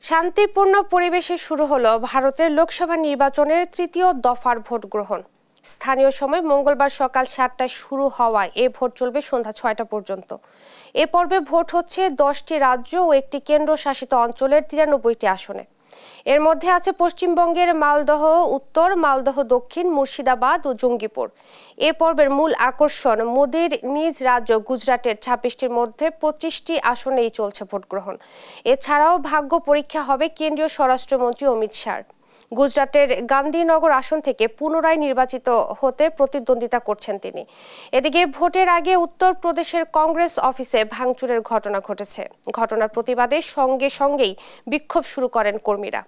শান্তিপূর্ণ পরিবেশে শুরু হলো ভারতের লোকসভা নির্বাচনের তৃতীয় দফার ভোট গ্রহণ। স্থানীয় সময় মঙ্গলবার সকাল 7টায় শুরু হওয়ায় এ ভোট চলবে সন্ধ্যা 6টা পর্যন্ত। এ পর্বে ভোট হচ্ছে 10টি রাজ্য ও একটি কেন্দ্রশাসিত অঞ্চলের 93টি আসনে। এর মধ্যে আছে পশ্চিমবঙ্গের মালদহ উত্তর, মালদহ দক্ষিণ, মুর্শিদাবাদ ও জঙ্গিপুর। এ পর্বের মূল আকর্ষণ মোদির নিজ রাজ্য গুজরাটের 26টির মধ্যে 25টি আসনেই চলছে ভোট গ্রহণ। এছাড়াও ভাগ্য পরীক্ষা হবে কেন্দ্রীয় স্বরাষ্ট্রমন্ত্রী অমিত শাহর। গুজরাটের গান্ধীনগর আসন থেকে পুনরায় নির্বাচিত হতে প্রতিদ্বন্দ্বিতা করছেন তিনি। এদিকে ভোটের আগে উত্তরপ্রদেশের কংগ্রেস অফিসে ভাঙচুরের ঘটনা ঘটেছে। ঘটনার প্রতিবাদে সঙ্গেই বিক্ষোভ শুরু করেন কর্মীরা।